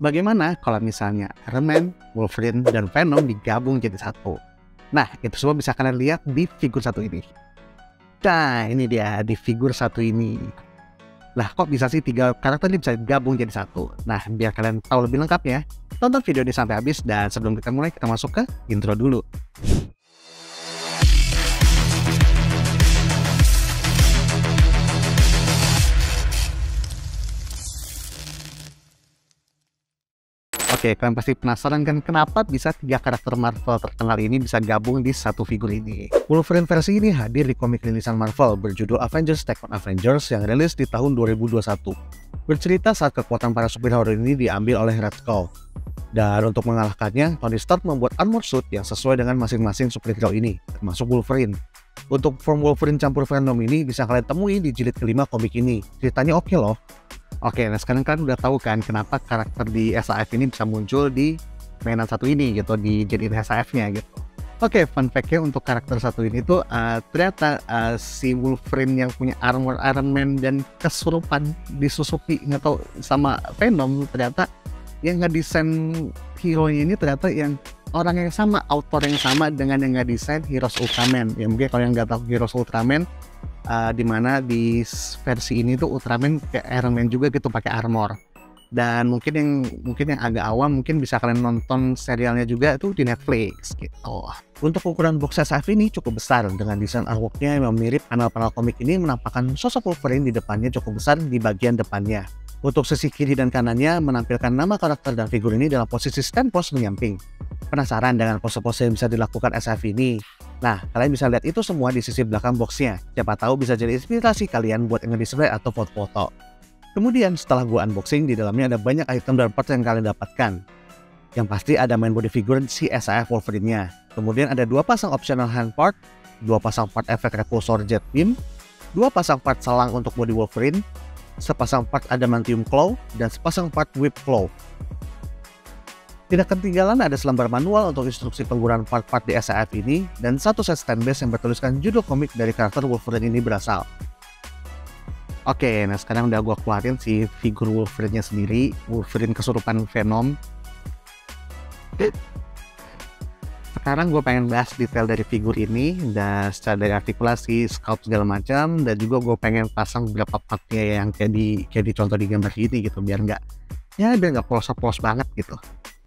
Bagaimana kalau misalnya Iron Man, Wolverine, dan Venom digabung jadi satu? Nah, itu semua bisa kalian lihat di figur satu ini. Nah, ini dia di figur satu ini. Lah, kok bisa sih tiga karakter ini bisa gabung jadi satu? Nah, biar kalian tahu lebih lengkapnya, tonton video ini sampai habis, dan sebelum kita mulai, kita masuk ke intro dulu. Oke, kalian pasti penasaran kan kenapa bisa tiga karakter Marvel terkenal ini bisa gabung di satu figur ini. Wolverine versi ini hadir di komik rilisan Marvel berjudul Avengers Take on Avengers yang rilis di tahun 2021. Bercerita saat kekuatan para superhero ini diambil oleh Red Skull. Dan untuk mengalahkannya, Tony Stark membuat armor suit yang sesuai dengan masing-masing superhero ini, termasuk Wolverine. Untuk form Wolverine campur Venom ini bisa kalian temui di jilid kelima komik ini. Ceritanya oke loh. Oke, nah sekarang kalian udah tahu kan kenapa karakter di SAF ini bisa muncul di mainan satu ini gitu, di jilid SAF-nya gitu. Oke, fun fact-nya untuk karakter satu ini tuh ternyata si Wolverine yang punya armor Iron Man dan kesurupan disusupi nggak tahu sama Venom, ternyata yang ngedesain hero-nya ini ternyata yang orang yang sama, author yang sama dengan yang ngedesain Heroes Ultraman. Ya mungkin kalau yang nggak tahu Heroes Ultraman, dimana di versi ini tuh Ultraman kayak Iron Man juga gitu pakai armor. Dan mungkin yang agak awam mungkin bisa kalian nonton serialnya juga tuh di Netflix gitu. Untuk ukuran box SAF ini cukup besar dengan desain artworknya yang mirip panel-panel komik ini menampakkan sosok Wolverine di depannya cukup besar di bagian depannya. Untuk sisi kiri dan kanannya menampilkan nama karakter dan figur ini dalam posisi stand pose menyamping. Penasaran dengan pose-pose yang bisa dilakukan SAF ini? Nah, kalian bisa lihat itu semua di sisi belakang boxnya. Siapa tahu bisa jadi inspirasi kalian buat nge-display atau foto-foto. Kemudian setelah gua unboxing, di dalamnya ada banyak item dan parts yang kalian dapatkan. Yang pasti ada main body figure si SAF Wolverine-nya. Kemudian ada 2 pasang optional hand part, 2 pasang part efek repulsor jet beam, 2 pasang part selang untuk body Wolverine, sepasang part adamantium claw, dan sepasang part whip claw. Tidak ketinggalan ada selembar manual untuk instruksi penggunaan part-part di SAF ini, dan satu set stand base yang bertuliskan judul komik dari karakter Wolverine ini berasal. Oke, nah sekarang udah gue keluarin si figur Wolverine-nya sendiri, Wolverine kesurupan Venom. Sekarang gue pengen bahas detail dari figur ini, dan secara dari artikulasi, sculpt segala macam, dan juga gue pengen pasang beberapa partnya yang kayak di contoh di gambar ini gitu, biar nggak polos-polos banget gitu.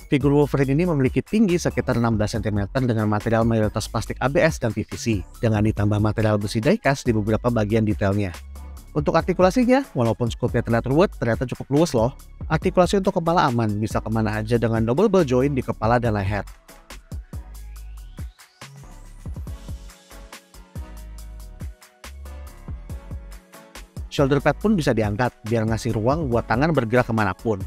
Figur Wolverine ini memiliki tinggi sekitar 16 cm dengan material mayoritas plastik ABS dan PVC, dengan ditambah material besi die-cast di beberapa bagian detailnya. Untuk artikulasinya, walaupun scope-nya terlihat ruwet, ternyata cukup luas loh. Artikulasi untuk kepala aman, bisa kemana aja dengan double ball joint di kepala dan leher. Shoulder pad pun bisa diangkat, biar ngasih ruang buat tangan bergerak kemanapun.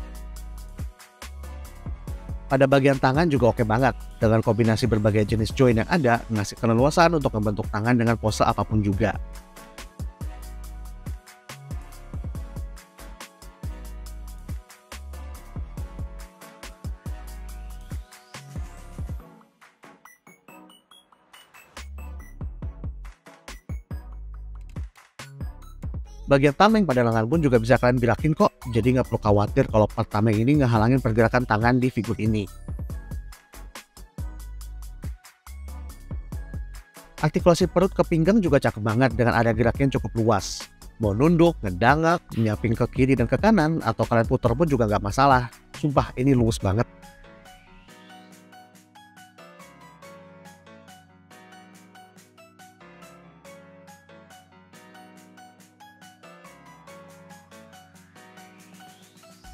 Pada bagian tangan juga oke banget, dengan kombinasi berbagai jenis joint yang ada, ngasih keleluasan untuk membentuk tangan dengan pose apapun juga. Bagian tameng pada lengan pun juga bisa kalian gerakin kok, jadi nggak perlu khawatir kalau part tameng ini ngehalangin pergerakan tangan di figur ini. Artikulasi perut ke pinggang juga cakep banget dengan area geraknya cukup luas. Mau nunduk, ngedangak, nyamping ke kiri dan ke kanan, atau kalian putar pun juga nggak masalah. Sumpah ini luas banget.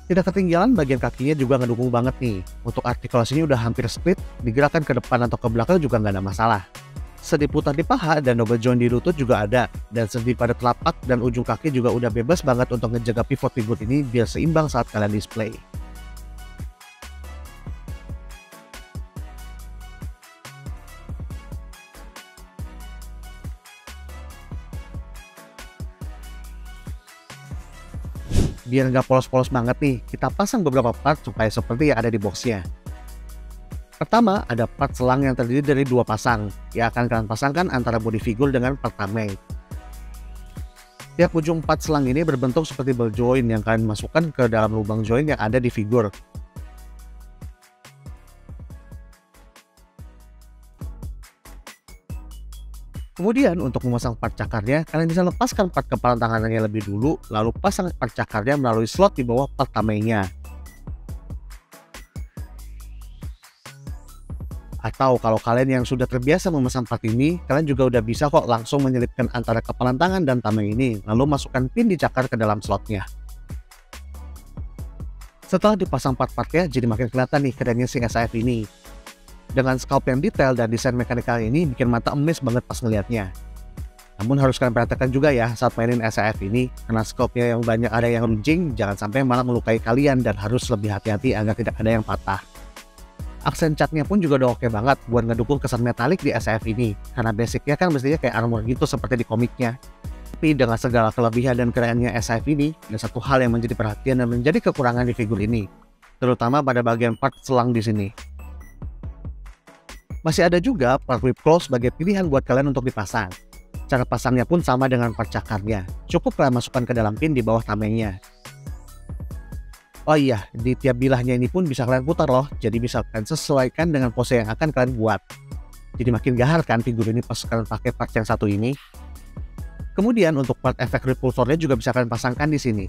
Tidak ketinggalan bagian kakinya juga ngedukung banget nih. Untuk artikulasinya udah hampir split, digerakkan ke depan atau ke belakang juga nggak ada masalah. Sedi putar di paha dan double joint di lutut juga ada, dan sendi pada telapak dan ujung kaki juga udah bebas banget untuk ngejaga pivot figur ini biar seimbang saat kalian display. Biar nggak polos-polos banget nih, kita pasang beberapa part supaya seperti yang ada di boxnya. Pertama, ada part selang yang terdiri dari 2 pasang, yang akan kalian pasangkan antara body figure dengan part tameng. Tiap ujung part selang ini berbentuk seperti ball joint yang kalian masukkan ke dalam lubang joint yang ada di figur. Kemudian untuk memasang part cakarnya, kalian bisa lepaskan part kepala tangannya lebih dulu, lalu pasang part cakarnya melalui slot di bawah part tamengnya. Atau kalau kalian yang sudah terbiasa memasang part ini, kalian juga udah bisa kok langsung menyelipkan antara kepalan tangan dan tameng ini, lalu masukkan pin di cakar ke dalam slotnya. Setelah dipasang part-partnya, jadi makin kelihatan nih kerennya si SAF ini. Dengan scope yang detail dan desain mekanikal ini bikin mata emis banget pas ngeliatnya. Namun harus kalian perhatikan juga ya saat mainin SAF ini, karena scope-nya yang banyak ada yang runcing, jangan sampai malah melukai kalian dan harus lebih hati-hati agar tidak ada yang patah. Aksen catnya pun juga udah oke banget buat ngedukung kesan metalik di SAF ini, karena basicnya kan mestinya kayak armor gitu seperti di komiknya. Tapi dengan segala kelebihan dan kerennya SAF ini, ada satu hal yang menjadi perhatian dan menjadi kekurangan di figur ini, terutama pada bagian part selang di sini. Masih ada juga part whip claw sebagai pilihan buat kalian untuk dipasang. Cara pasangnya pun sama dengan part cakarnya. Cukup kalian masukkan ke dalam pin di bawah tamengnya. Oh iya, di tiap bilahnya ini pun bisa kalian putar loh. Jadi bisa kalian sesuaikan dengan pose yang akan kalian buat. Jadi makin gahar kan figur ini pas kalian pakai part yang satu ini. Kemudian untuk part efek repulsornya juga bisa kalian pasangkan di sini.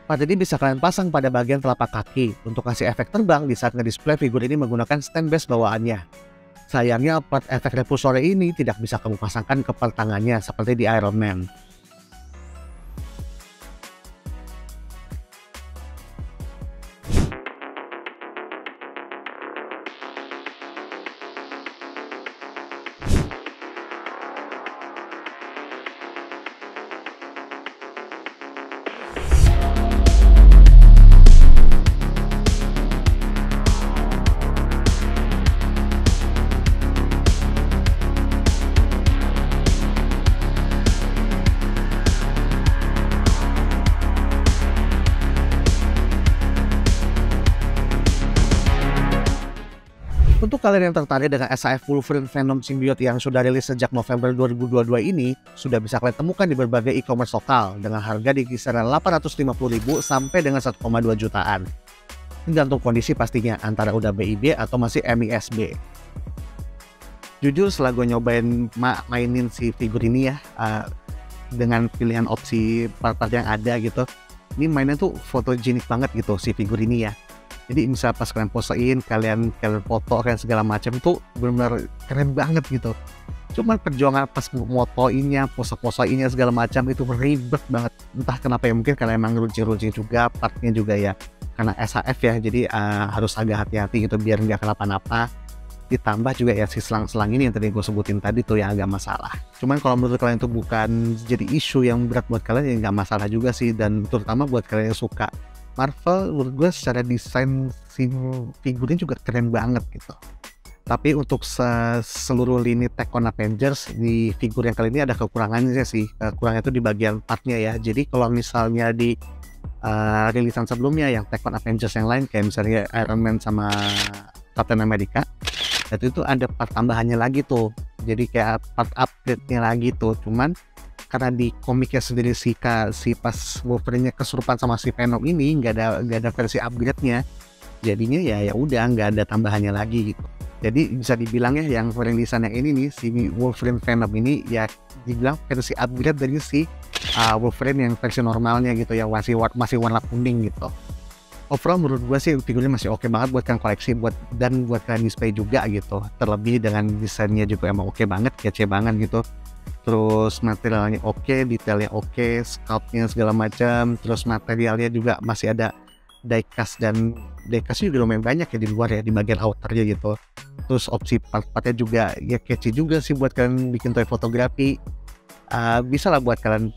Part ini bisa kalian pasang pada bagian telapak kaki untuk kasih efek terbang di saat ngedisplay figur ini menggunakan stand base bawaannya. Sayangnya part efek repulsornya ini tidak bisa kamu pasangkan ke part tangannya seperti di Iron Man. Untuk kalian yang tertarik dengan SAF Wolverine Venom Symbiote yang sudah rilis sejak November 2022 ini, sudah bisa kalian temukan di berbagai e-commerce lokal dengan harga di kisaran 850.000 sampai dengan 1,2 jutaan. Tergantung kondisi pastinya, antara udah BIB atau masih MISB. Jujur setelah gue nyobain mainin si figur ini ya, dengan pilihan opsi part-part yang ada gitu, ini mainnya tuh fotogenik banget gitu si figur ini ya. Jadi bisa pas kalian posein, kalian foto, kalian segala macam itu benar-benar keren banget gitu. Cuman perjuangan pas motoinnya, pose-poseinnya segala macam itu ribet banget. Entah kenapa ya, mungkin karena emang runcing-runcing juga, partnya juga ya. Karena SAF ya, jadi harus agak hati-hati gitu biar nggak kenapa-napa. Ditambah juga ya si selang-selang ini yang tadi gue sebutin tadi tuh yang agak masalah. Cuman kalau menurut kalian itu bukan jadi isu yang berat buat kalian, ya nggak masalah juga sih. Dan terutama buat kalian yang suka Marvel, menurut gue secara desain si figurnya juga keren banget gitu. Tapi untuk seluruh lini Take on Avengers, di figur yang kali ini ada kekurangannya sih. Kurangnya itu di bagian partnya ya. Jadi kalau misalnya di rilisan sebelumnya yang Take on Avengers yang lain, kayak misalnya Iron Man sama Captain America, itu tuh ada part tambahannya lagi tuh. Jadi kayak part upgrade-nya lagi tuh. Cuman karena di komiknya sendiri si pas Wolverine-nya kesurupan sama si Venom ini nggak ada versi upgrade-nya, jadinya ya udah nggak ada tambahannya lagi gitu. Jadi bisa dibilang ya yang rilisan yang ini nih, si Wolverine Venom ini ya dibilang versi upgrade dari si Wolverine yang versi normalnya gitu ya, masih warna kuning gitu. Overall menurut gue sih figurnya masih oke banget buat kalian koleksi, buat kalian display juga gitu. Terlebih dengan desainnya juga emang oke banget, kece banget gitu. Terus materialnya oke, detailnya oke, sculptnya segala macam. Terus materialnya juga masih ada diecast, dan diecast juga lumayan banyak ya di luar ya, di bagian outernya gitu. Terus opsi part-partnya juga ya kece juga sih buat kalian bikin toy fotografi. Bisa lah buat kalian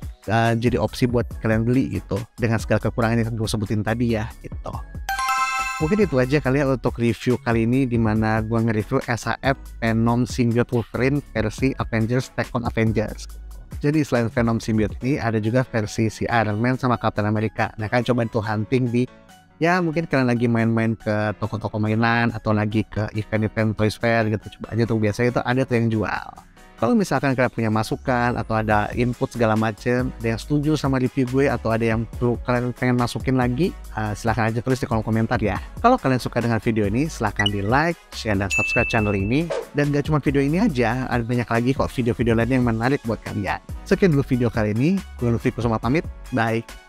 jadi opsi buat kalian beli gitu, dengan segala kekurangan yang gue sebutin tadi ya gitu. Mungkin itu aja kali ya untuk review kali ini, dimana gue nge-review SAF Venom Symbiote Wolverine versi Avengers Take on Avengers. Jadi selain Venom Symbiote ini ada juga versi si Iron Man sama Captain America. Nah kalian coba itu hunting di, ya mungkin kalian lagi main-main ke toko-toko mainan atau lagi ke event-event Toys Fair gitu, coba aja tuh, biasanya itu ada tuh yang jual. Kalau misalkan kalian punya masukan atau ada input segala macem, ada yang setuju sama review gue atau ada yang perlu kalian pengen masukin lagi, silahkan aja tulis di kolom komentar ya. Kalau kalian suka dengan video ini, silahkan di like, share, dan subscribe channel ini. Dan gak cuma video ini aja, ada banyak lagi kok video-video lain yang menarik buat kalian. Sekian dulu video kali ini, gue Lutfi Kusuma pamit, bye.